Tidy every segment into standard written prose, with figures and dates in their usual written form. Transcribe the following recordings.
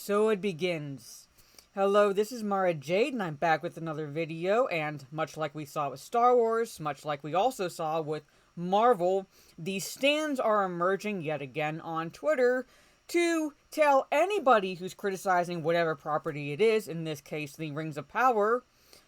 so it begins. Hello, this is Mara Jade, and I'm back with another video, and much like we saw with Star Wars, much like we also saw with Marvel, these stands are emerging yet again on Twitter to tell anybody who's criticizing whatever property it is, in this case the Rings of Power,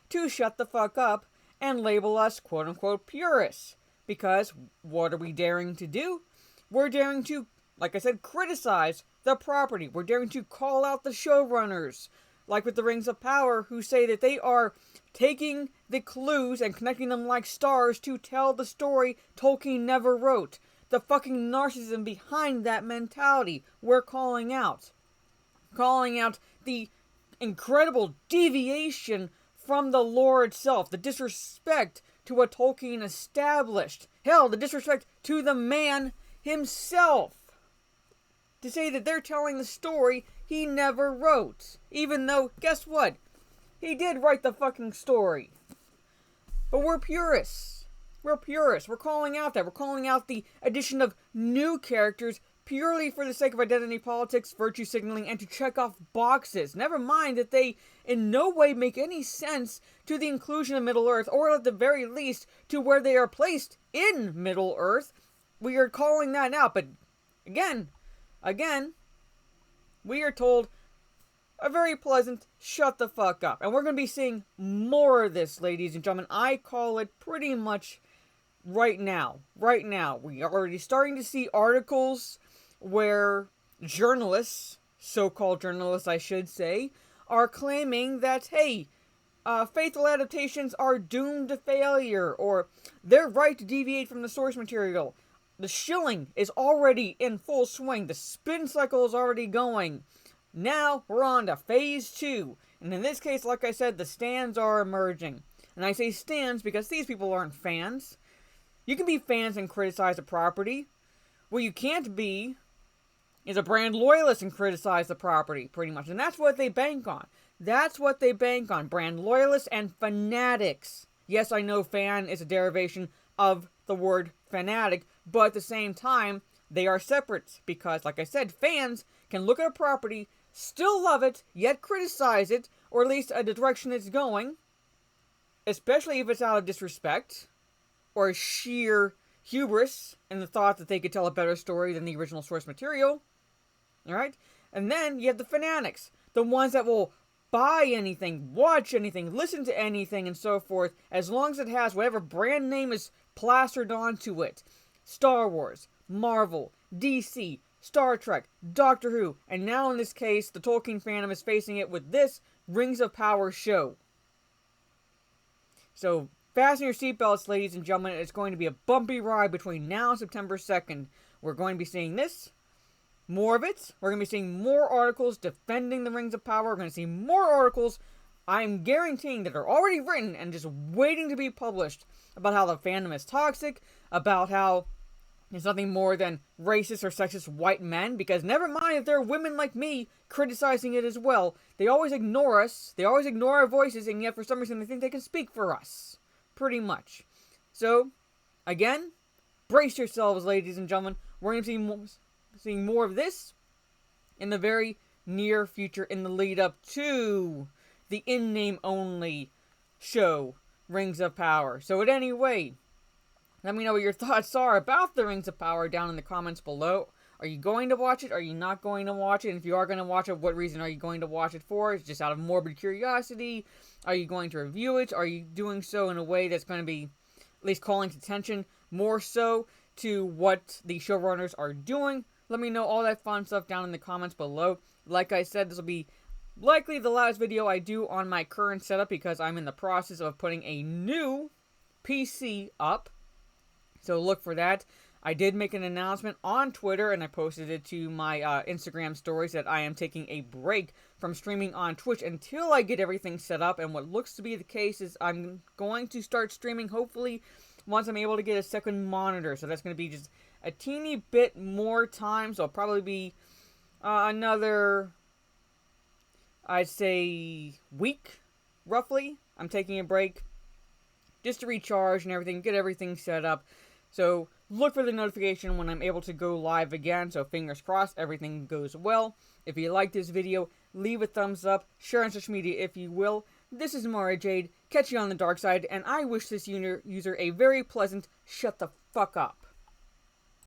to shut the fuck up and label us quote-unquote purists. Because what are we daring to do? We're daring to, like I said, criticize the property. We're daring to call out the showrunners, like with the Rings of Power, who say that they are taking the clues and connecting them like stars to tell the story Tolkien never wrote. The fucking narcissism behind that mentality we're calling out. Calling out the incredible deviation from the lore itself, the disrespect to what Tolkien established. Hell, the disrespect to the man himself. To say that they're telling the story he never wrote. Even though, guess what? He did write the fucking story. But we're purists. We're purists. We're calling out that. We're calling out the addition of new characters purely for the sake of identity politics, virtue signaling, and to check off boxes. Never mind that they in no way make any sense to the inclusion of Middle-earth, or at the very least, to where they are placed in Middle-earth. We are calling that out, but again, we are told a very pleasant shut the fuck up. And we're going to be seeing more of this, ladies and gentlemen. I call it pretty much right now. Right now. We are already starting to see articles where journalists, so-called journalists I should say, are claiming that, hey, faithful adaptations are doomed to failure, or they're right to deviate from the source material. The shilling is already in full swing. The spin cycle is already going. Now we're on to phase 2. And in this case, like I said, the stands are emerging. And I say stands because these people aren't fans. You can be fans and criticize a property. What you can't be is a brand loyalist and criticize the property, pretty much. And that's what they bank on. That's what they bank on. Brand loyalists and fanatics. Yes, I know fan is a derivation of the word fanatic, but at the same time, they are separate. Because, like I said, fans can look at a property, still love it, yet criticize it, or at least the direction it's going, especially if it's out of disrespect, or sheer hubris in the thought that they could tell a better story than the original source material. Alright? And then you have the fanatics, the ones that will buy anything, watch anything, listen to anything, and so forth, as long as it has whatever brand name is plastered onto it. Star Wars, Marvel, DC, Star Trek, Doctor Who, and now in this case, the Tolkien fandom is facing it with this Rings of Power show. So, fasten your seatbelts, ladies and gentlemen. It's going to be a bumpy ride between now and September 2nd. We're going to be seeing this. More of it. We're going to be seeing more articles defending the Rings of Power. We're going to see more articles, I'm guaranteeing, that are already written and just waiting to be published about how the fandom is toxic, about how it's nothing more than racist or sexist white men, because never mind if there are women like me criticizing it as well. They always ignore us, they always ignore our voices, and yet for some reason they think they can speak for us. Pretty much. So, again, brace yourselves, ladies and gentlemen. We're going to be seeing more of this in the very near future, in the lead up to the in-name only show, Rings of Power. So at any rate, let me know what your thoughts are about the Rings of Power down in the comments below. Are you going to watch it? Are you not going to watch it? And if you are going to watch it, what reason are you going to watch it for? It's just out of morbid curiosity? Are you going to review it? Are you doing so in a way that's going to be at least calling attention more so to what the showrunners are doing? Let me know all that fun stuff down in the comments below. Like I said, this will be likely the last video I do on my current setup because I'm in the process of putting a new PC up. So look for that. I did make an announcement on Twitter, and I posted it to my Instagram stories, that I am taking a break from streaming on Twitch until I get everything set up. And what looks to be the case is I'm going to start streaming, hopefully, once I'm able to get a second monitor. So that's going to be just a teeny bit more time. So it'll probably be another, I'd say, week, roughly. I'm taking a break just to recharge and everything, get everything set up. So look for the notification when I'm able to go live again. So fingers crossed, everything goes well. If you like this video, leave a thumbs up, share on social media if you will. This is Mara Jade, catch you on the dark side, and I wish this user a very pleasant shut the fuck up.